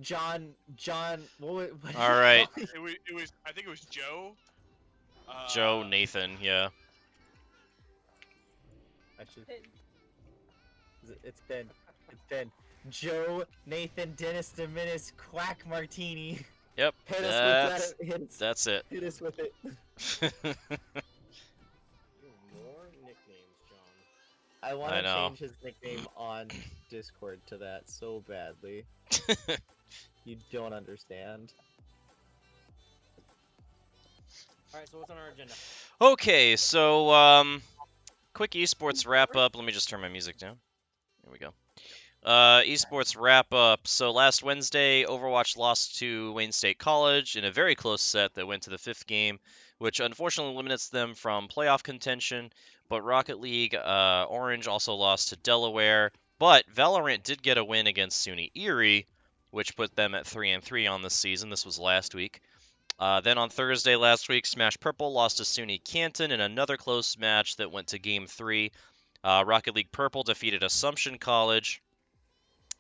John, what All right. It was. I think it was Joe. Joe, Nathan, yeah. Actually, it's been Joe, Nathan, Dennis, Dominus, Quack, Martini. Yep. Hit us with that. That's it. Hit us with it. More nicknames, John. I want I to know. change his nickname on Discord to that so badly. You don't understand. Alright, so what's on our agenda? Okay, so quick esports wrap up. Let me just turn my music down. Here we go. Esports wrap up. So last Wednesday, Overwatch lost to Wayne State College in a very close set that went to the 5th game, which unfortunately limits them from playoff contention. But Rocket League Orange also lost to Delaware. But Valorant did get a win against SUNY Erie, which put them at 3-3 on the season. This was last week. Then on Thursday last week, Smash Purple lost to SUNY Canton in another close match that went to Game 3. Rocket League Purple defeated Assumption College.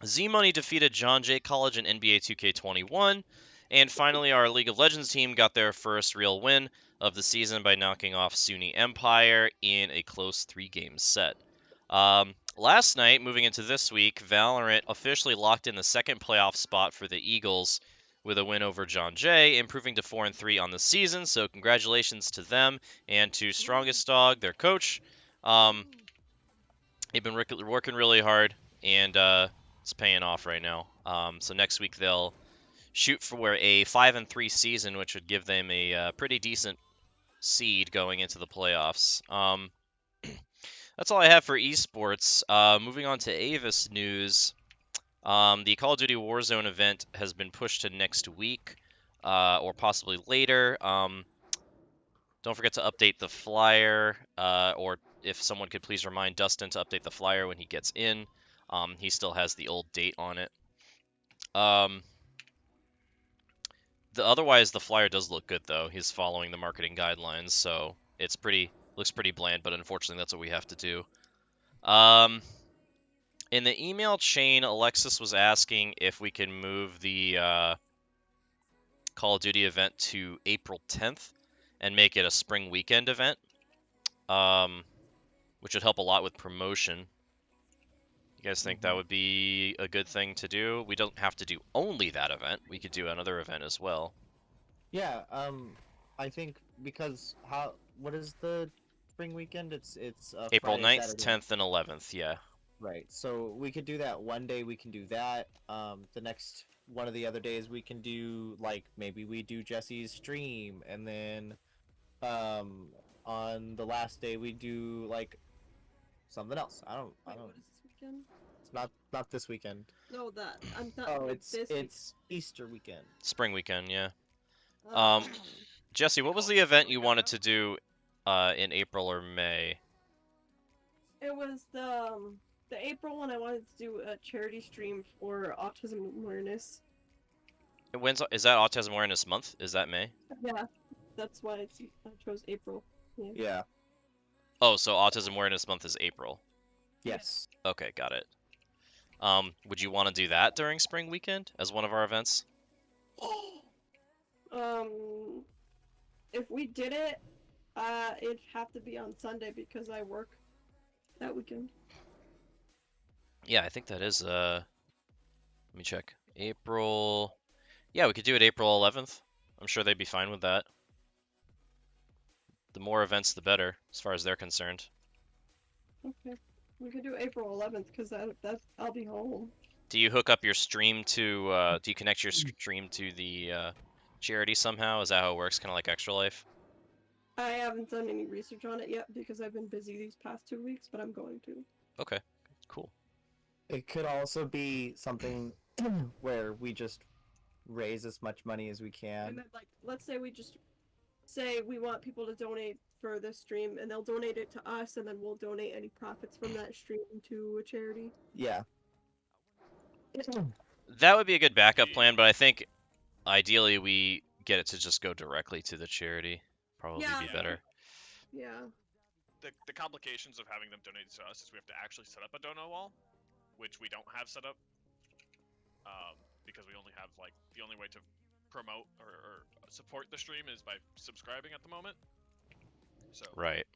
Z-Money defeated John Jay College in NBA 2K21. And finally, our League of Legends team got their first real win of the season by knocking off SUNY Empire in a close 3-game set. Last night, moving into this week, Valorant officially locked in the second playoff spot for the Eagles with a win over John Jay, improving to 4-3 on the season. So congratulations to them and to Strongest Dog, their coach. They've been working really hard, and it's paying off right now. So next week they'll shoot for a 5-3 season, which would give them a pretty decent seed going into the playoffs. That's all I have for esports. Moving on to Avis news. The Call of Duty Warzone event has been pushed to next week, or possibly later. Don't forget to update the flyer, or if someone could please remind Dustin to update the flyer when he gets in. He still has the old date on it. Otherwise, the flyer does look good, though. He's following the marketing guidelines, so it's looks pretty bland, but unfortunately, that's what we have to do. In the email chain, Alexis was asking if we can move the Call of Duty event to April 10th and make it a spring weekend event, which would help a lot with promotion. You guys think that would be a good thing to do? We don't have to do only that event. We could do another event as well. Yeah, I think because what is the spring weekend? It's April Friday, 9th, Saturday. 10th, and 11th, yeah. Right. So we could do that one day. We can do that. The next one of the other days we can do like maybe we do Jesse's stream, and then on the last day we do like something else. I don't. What is this weekend? It's not this weekend. No, that I'm not. Oh, this it's Easter weekend. Spring weekend, yeah. weekend. Jesse, what was the event you wanted to do in April or May? It was the April one. I wanted to do a charity stream for autism awareness. Is that Autism Awareness Month? Is that May? Yeah, that's why I chose April. Yeah. Yeah. Oh, so Autism Awareness Month is April. Yes. Okay, got it. Would you want to do that during spring weekend as one of our events? If we did it, it'd have to be on Sunday because I work that weekend. Yeah, I think that is, let me check. April... Yeah, we could do it April 11th. I'm sure they'd be fine with that. The more events, the better, as far as they're concerned. Okay. We could do April 11th because I'll be home. Do you hook up your stream to, do you connect your stream to the charity somehow? Is that how it works, kind of like Extra Life? I haven't done any research on it yet because I've been busy these past 2 weeks, but I'm going to. Okay, cool. It could also be something where we just raise as much money as we I can. meant, like, let's say we just say we want people to donate for this stream, and they'll donate it to us, and then we'll donate any profits from that stream to a charity. Yeah. That would be a good backup plan, but I think ideally we get it to just go directly to the charity. Probably be better. Yeah. The complications of having them donate to us is we have to actually set up a dono wall, which we don't have set up. Because we only have the only way to promote or support the stream is by subscribing at the moment. So Right.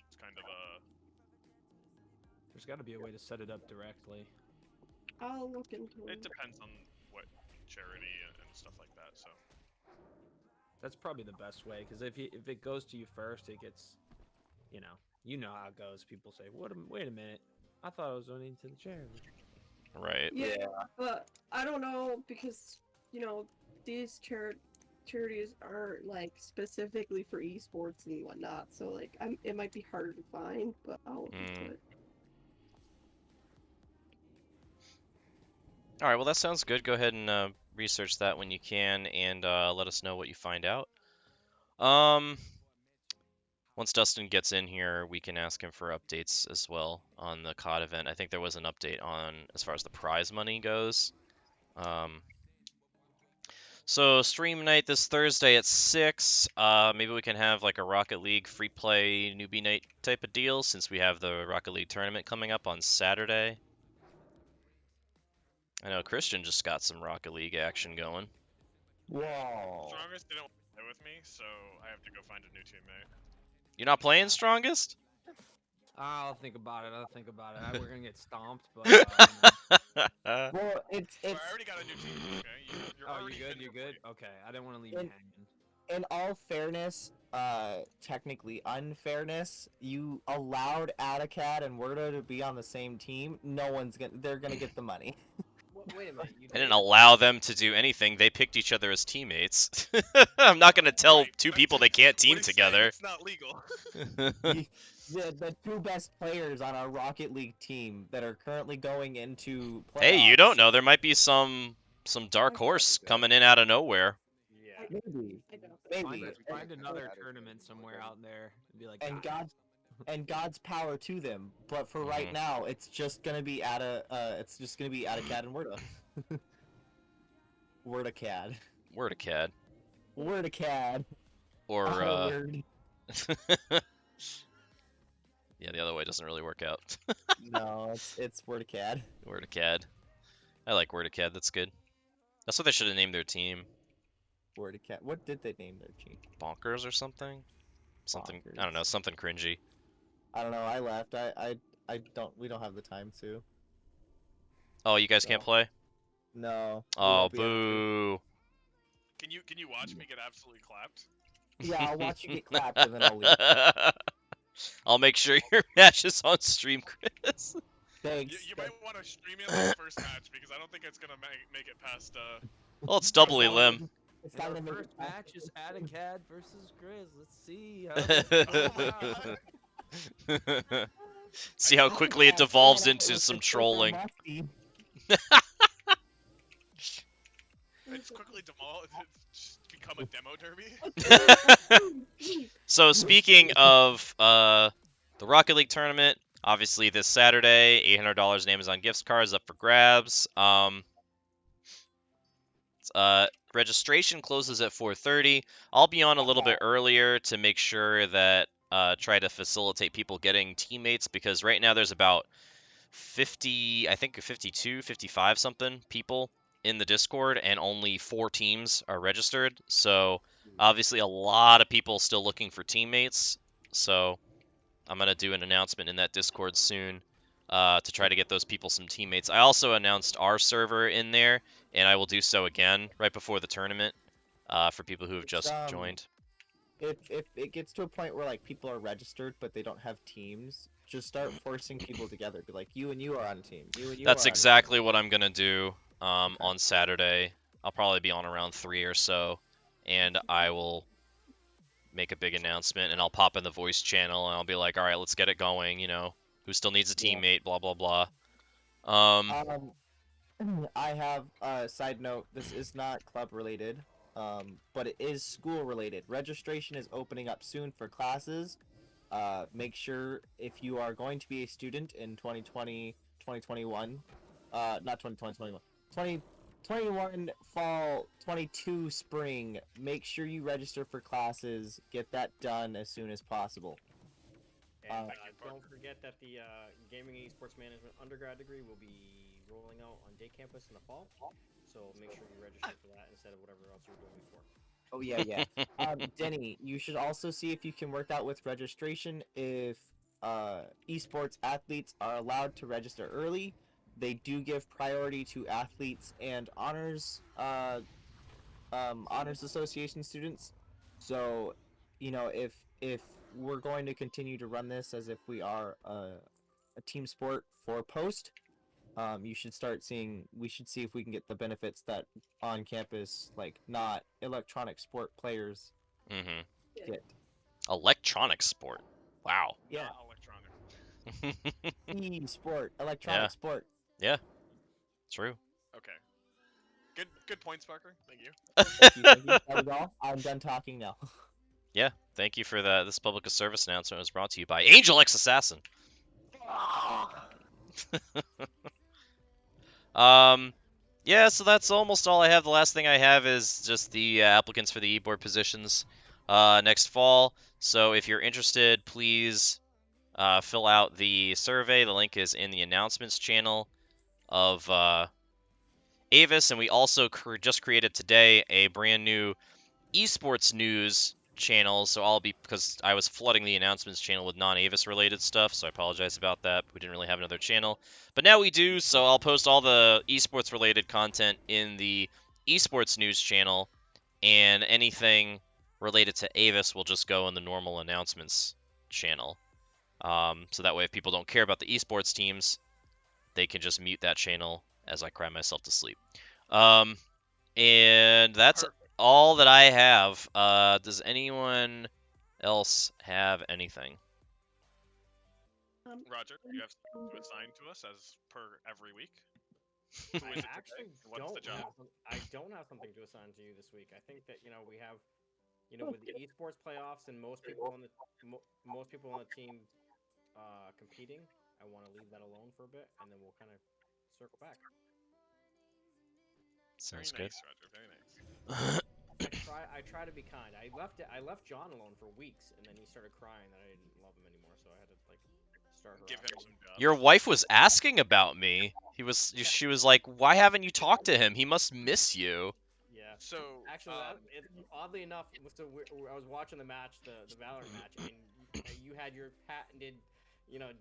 it's kind of a. There's got to be a way to set it up directly. I'll look into It it. depends on what charity and stuff like that. So That's probably the best way, because if it goes to you first, it gets, you know how it goes. People say, wait a minute, I thought I was donating to the charity. Right. Yeah, but I don't know because these charities aren't like specifically for esports and whatnot, so like it might be harder to find, but I'll look into it. All right. Well, that sounds good. Go ahead and research that when you can, and let us know what you find out. Once Dustin gets in here, we can ask him for updates as well on the COD event. I think there was an update on as far as the prize money goes. So stream night this Thursday at 6. Maybe we can have like a Rocket League free play newbie night type of deal since we have the Rocket League tournament coming up on Saturday. I know Christian just got some Rocket League action going. Whoa. Strongest didn't want to play with me, so I have to go find a new teammate. You're not playing Strongest? I'll think about it. We're gonna get stomped, but. Well, it's So I already got a new team. Okay, you're Oh, already you good? been You good? complete. Okay, I didn't want to leave you And- hanging. in all fairness, technically unfairness, you allowed Atacad and Werda to be on the same team. They're gonna get the money. Wait a minute. You I didn't allow them to do anything. They picked each other as teammates. I'm not going to tell Right, two but people they can't team what he's saying, together. It's not legal. The two best players on our Rocket League team that are currently going into playoffs. Hey, you don't know. There might be some dark horse coming in out of nowhere. Yeah. Maybe. I know. Maybe. Find another tournament somewhere out there and be like, And God's power to them. But for right Mhm. now, it's just gonna be Atacad and Werda. Wordacad. Wordacad. Wordacad. Or, Oh, word. yeah, the other way doesn't really work out. No, it's Wordacad. Wordacad. I like Wordacad. That's good. That's what they should have named their team. Wordacad. What did they name their team? Bonkers or something? Something, I don't know, Bonkers. something cringy. I don't know. I left. I don't. We don't have the time to. Oh, you guys can't So, play? No. we Oh, won't be able to. boo. Can you watch me get absolutely clapped? Yeah, I'll watch you get clapped and then I'll leave. I'll make sure your match is on stream, Chris. Thanks. You might want to stream it like first match because I don't think it's gonna make it past. Well, it's doubly lim. It's our not gonna make first it match is Atacad versus Grizz. Let's see. Oh my god. See how quickly it devolves into some trolling. It's quickly just become a demo derby. So speaking of the Rocket League tournament, obviously this Saturday, $800 in Amazon gift cards up for grabs. Registration closes at 4:30. I'll be on a little bit earlier to make sure that try to facilitate people getting teammates because right now there's about 50, I think 52, 55 something people in the Discord and only 4 teams are registered. So obviously a lot of people still looking for teammates. So I'm going to do an announcement in that Discord soon to try to get those people some teammates. I also announced our server in there, and I will do so again right before the tournament for people who have just joined. If it gets to a point where like people are registered but they don't have teams, just start forcing people together. Be like, you and you are on a team. You and you. That's are on a exactly what I'm going to do on Saturday. I'll probably be on around 3 or so, and I will make a big announcement, and I'll pop in the voice channel, and I'll be like, all right, let's get it going, you know, who still needs a teammate, blah, blah, blah. I have a side note. This is not club related, but it is school related. Registration is opening up soon for classes. Make sure if you are going to be a student in 2020, 2021, not 2020, 2021 fall, 22 spring, make sure you register for classes. Get that done as soon as possible. And Thank you, don't Parker. forget that the Gaming and Esports Management undergrad degree will be rolling out on day campus in the fall. So make sure you register for that instead of whatever else you were doing before. Oh yeah. Denny, you should also see if you can work out with registration if esports athletes are allowed to register early. They do give priority to athletes and honors association students. So, if we're going to continue to run this as if we are a team sport for post, you should start seeing. We should see if we can get the benefits that on campus, like not electronic sport players Mm-hmm. get. Electronic sport. Wow. Yeah, Not electronic. e-sport, electronic Yeah. sport. Yeah. True. Okay. Good points, Parker. Thank you. Thank you. That was all. I'm done talking now. Yeah. Thank you for that. This public service announcement was brought to you by Angel X Assassin. Yeah, so that's almost all I have. The last thing I have is just the applicants for the e-board positions next fall. So if you're interested, please fill out the survey. The link is in the announcements channel of Avis, and we also just created today a brand new esports news channel. So because I was flooding the announcements channel with non-Avis related stuff, so I apologize about that. We didn't really have another channel, but now we do. So I'll post all the esports related content in the esports news channel, and anything related to Avis will just go in the normal announcements channel. So that way, if people don't care about the esports teams, they can just mute that channel as I cry myself to sleep. And that's Perfect. all that I have. Does anyone else have anything? Roger, you have something to assign to us as per every week. Who is I it today? actually What's the job? I don't have something to assign to you this week. I think that we have, with the esports playoffs and most people on the team competing. I want to leave that alone for a bit, and then we'll kind of circle back. Sounds Very good. nice, Roger. Very nice. I try to be kind. I left John alone for weeks, and then he started crying that I didn't love him anymore. So I had to start her. Give him some jobs. Your wife was asking about me. She was like, "Why haven't you talked to him? He must miss you." Yeah. So Actually, oddly enough, I was watching the match, the Valorant match, and you had your patented,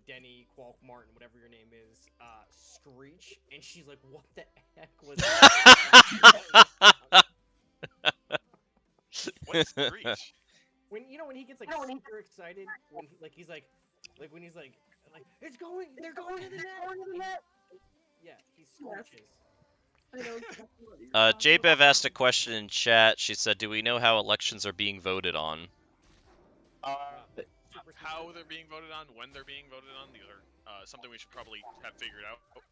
Denny, Qualk, Martin, whatever your name is, screech, and she's like, "What the heck was that?" what's Screech? When he gets super excited, when he's like they're going to the net. Yeah, he screeches. I know exactly what you're talking JBev about. asked a question in chat. She said, "Do we know how elections are being voted on?" Super How secret. they're being voted on, when they're being voted on, these are something we should probably have figured out. That's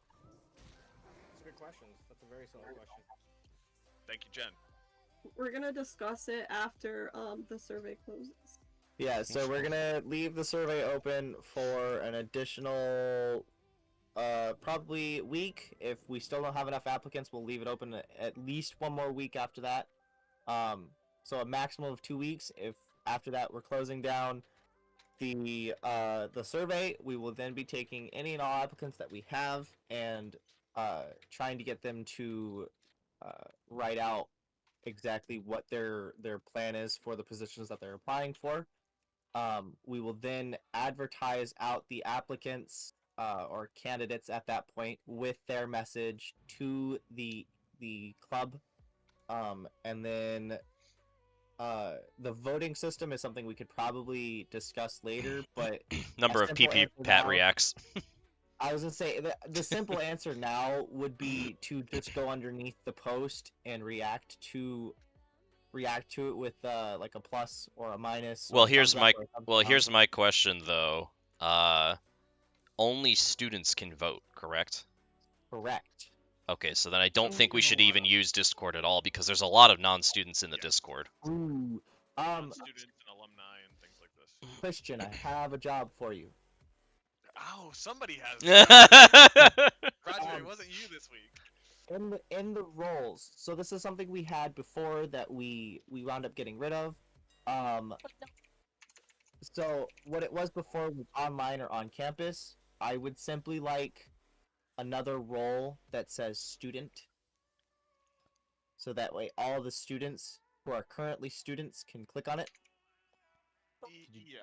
a good question. That's a very solid question. Thank you, Jen. We're gonna discuss it after the survey closes. Yeah, so we're gonna leave the survey open for an additional probably week. If we still don't have enough applicants, we'll leave it open at least one more week after that. So a maximum of 2 weeks. If after that we're closing down the survey, we will then be taking any and all applicants that we have and trying to get them to write out exactly what their plan is for the positions that they're applying for. We will then advertise out the applicants or candidates at that point with their message to the club, and then the voting system is something we could probably discuss later. But Number a of simple PP answer Pat now- reacts. I was gonna say the simple answer now would be to just go underneath the post and react to it with like a plus or a minus. Well, or a here's thumbs up my or a thumbs well, down. here's my question though. Only students can vote, correct? Correct. Okay, so then I don't think we should even use Discord at all because there's a lot of non-students in the Yes. Discord. Ooh. Students and alumni and things like this. Christian, I have a job for you. Oh, somebody has. Roger, it wasn't you this week. In the roles. So this is something we had before that we wound up getting rid of. So what it was before was online or on campus. I would simply like another role that says student. So that way all the students who are currently students can click on it. Yeah,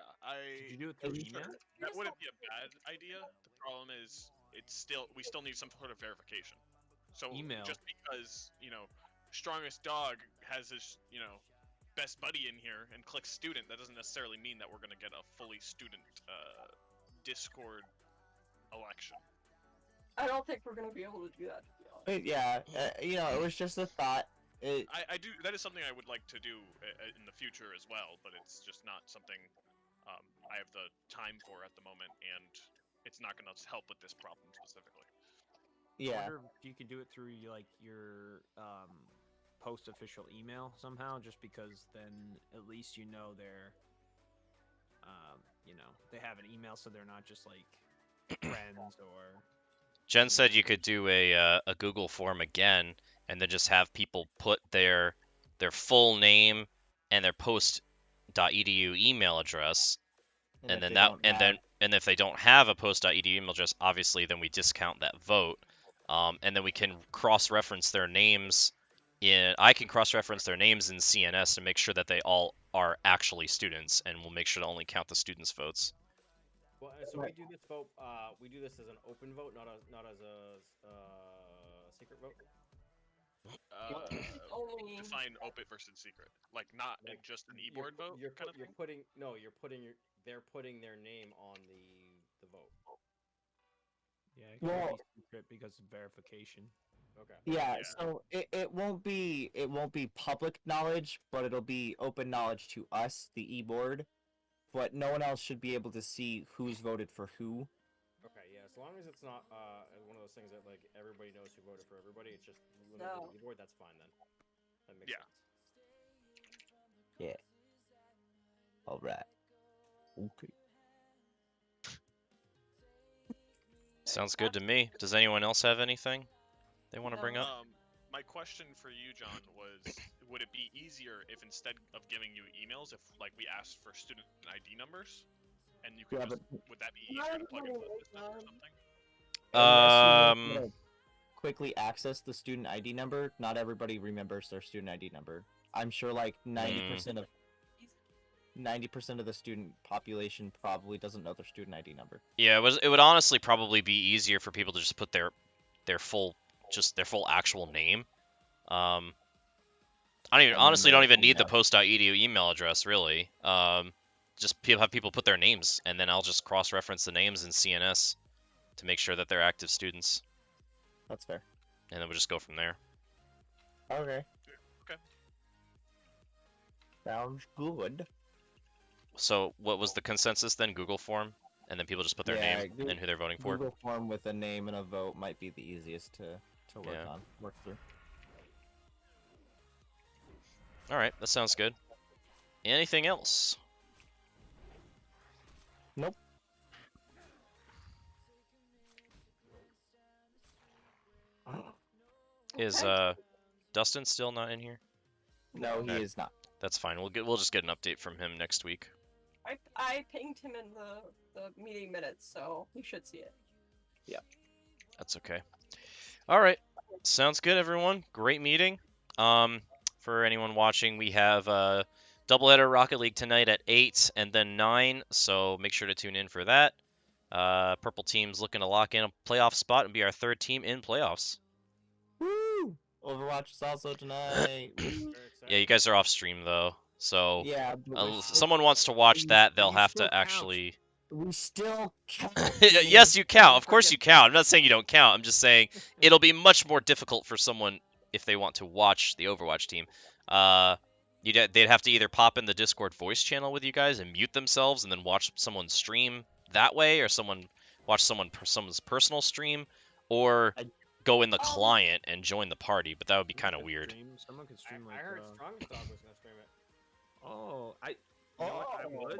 Did you do it through sure, email? that wouldn't be a bad idea. The problem is we still need some sort of verification. So Email. just because, strongest dog has his, best buddy in here and clicks student, that doesn't necessarily mean that we're gonna get a fully student Discord election. I don't think we're gonna be able to do that. To be honest. But yeah, it was just a thought. I do. That is something I would like to do in the future as well, but it's just not something I have the time for at the moment, and it's not going to help with this problem specifically. I Yeah. wonder if you could do it through your post official email somehow, just because then at least they're they have an email, so they're not just like friends or. Jen said you could do a Google form again, and then just have people put their full name and their post.edu email address, and then and if they don't have a post.edu email address, obviously then we discount that vote, and then we can cross-reference their names I can cross-reference their names in CNS to make sure that they all are actually students, and we'll make sure to only count the students' votes. Well, so we do this vote. We do this as an open vote, not as a secret vote. Only Define open versus secret, like not Like, just an e-board vote kind of thing. They're putting their name on the vote. Yeah, it could Well- be secret because of verification. Okay. Yeah, Yeah. so it won't be public knowledge, but it'll be open knowledge to us, the e-board. But no one else should be able to see who's voted for who. Okay. Yeah. As long as it's not one of those things that like everybody knows who voted for everybody. It's just limited to No. the keyboard. That's fine then. That makes Yeah. sense. All right. Okay. Sounds good to me. Does anyone else have anything they want to bring up? My question for you, John, was: would it be easier if instead of giving you emails, if like we asked for student ID numbers, and you could Yeah, just, would that be Not easier to plug into everybody the system or knows, something? Unless you know how to quickly access the student ID number, not everybody remembers their student ID number. I'm sure like 90% of the student population probably doesn't know their student ID number. Yeah, it would honestly probably be easier for people to just put their full actual name. I don't even need the post.edu email address really. Just have people put their names, and then I'll just cross-reference the names in CNS to make sure that they're active students, That's fair. and then we'll just go from there. Okay. Okay. Sounds good. So what was the consensus then? Google form, and then people just put their Yeah, name and who they're voting for. Google form with a name and a vote might be the easiest to work through. All right, that sounds good. Anything else? Nope. Is Dustin still not in here? No, he Okay. is not. That's fine. We'll just get an update from him next week. I pinged him in the meeting minutes, so you should see it. That's okay. All right. Sounds good, everyone. Great meeting. For anyone watching, we have doubleheader Rocket League tonight at 8 and then 9, so make sure to tune in for that. Purple team's looking to lock in a playoff spot and be our third team in playoffs. Woo! Overwatch is also tonight. Woo! Very exciting. Yeah, you guys are off stream though, so Yeah, but if someone wants to watch that, they'll have to actually. we still count. Yes, you count. Of course you count. I'm not saying you don't count. I'm just saying it'll be much more difficult for someone if they want to watch the Overwatch team. They'd have to either pop in the Discord voice channel with you guys and mute themselves and then watch someone stream that way, or watch someone's personal stream, or go in the client and join the party. But that would be kind of weird. Someone could I stream like. heard Strongest Dog was gonna stream it. Oh, you know what, I would.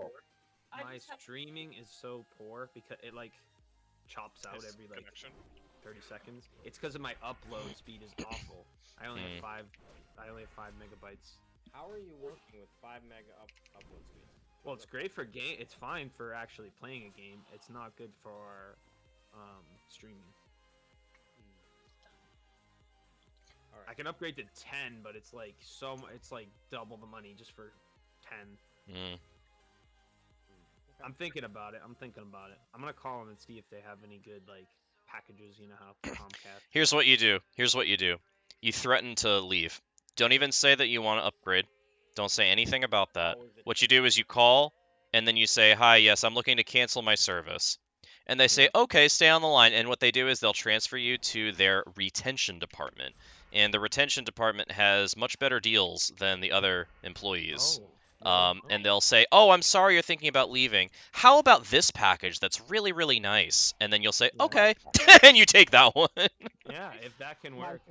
I My just have- streaming is so poor because it like chops out His every like connection. 30 seconds. It's because of my upload speed is awful. I only have 5 megabytes. How are you working with 5 mega upload speed? Well, it's great for game. It's fine for actually playing a game. It's not good for streaming. I can upgrade to 10, but it's like it's like double the money just for 10. Mm. I'm thinking about it. I'm gonna call them and see if they have any good like packages. You know how Comcast. Here's what you do. You threaten to leave. Don't even say that you want to upgrade. Don't say anything about that. Always the What you do is you call, and then you say, "Hi, yes, I'm looking to cancel my service." And they say, Yeah. "Okay, stay on the line." And what they do is they'll transfer you to their retention department. And the retention department has much better deals than the other employees. And they'll say, "Oh, I'm sorry you're thinking about leaving. How about this package that's really, really nice?" And then you'll say, Yeah. "Okay," and you take that one. Yeah, if that can work.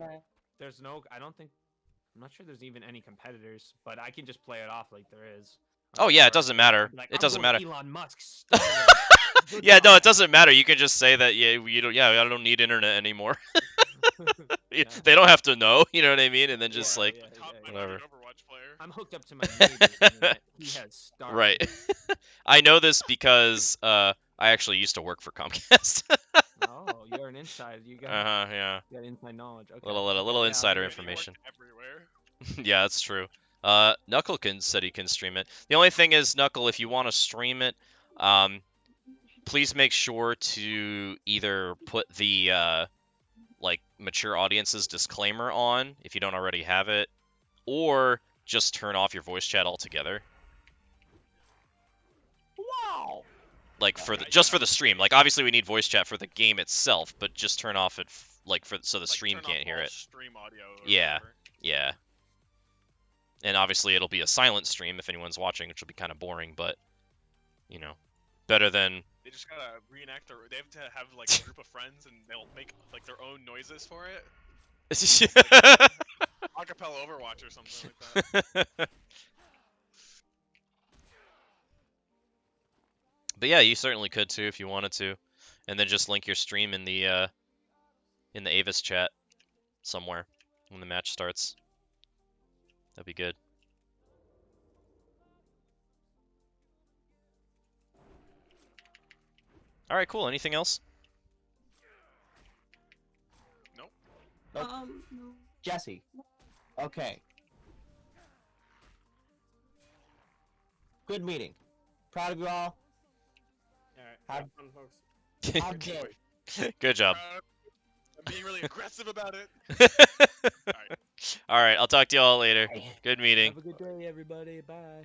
There's no. I don't think. I'm not sure there's even any competitors, but I can just play it off like there is. Oh yeah, it doesn't matter. Like, It I'm doesn't going matter. Elon Musk. Yeah, no, it doesn't matter. You can just say that. Yeah, you don't. Yeah, I don't need internet anymore. Yeah. They don't have to know. You know what I mean? And then just Yeah, like, yeah, Top yeah. whatever. Overwatch player. I'm hooked up to my neighbor's internet. He has Starlink. Right. I know this because I actually used to work for Comcast. Oh, you're an insider. You got, Yeah. you got inside knowledge. Okay. Little Yeah, insider I'll- information. Everywhere. Yeah, that's true. Knuckle said he can stream it. The only thing is, Knuckle, if you want to stream it, please make sure to either put the like mature audiences disclaimer on if you don't already have it, or just turn off your voice chat altogether. Wow. Like just for the stream. Like obviously we need voice chat for the game itself, but just turn off it so the stream can't hear it. Stream audio. Yeah. Whatever. Yeah. And obviously it'll be a silent stream if anyone's watching, which will be kind of boring, but you know, better than They just gotta reenact their. They have to have like a group of friends, and they'll make like their own noises for it. Acapella Overwatch or something like that. But yeah, you certainly could too if you wanted to, and then just link your stream in the Avis chat somewhere when the match starts. That'd be good. All right, cool. Anything else? Nope. No. Jessie. Okay. Good meeting. Proud of you all. Alright, Have- have fun, folks. I'm good. Good job. I'm being really aggressive about it. All right, I'll talk to y'all later. Good meeting. Have a good day, everybody. Bye.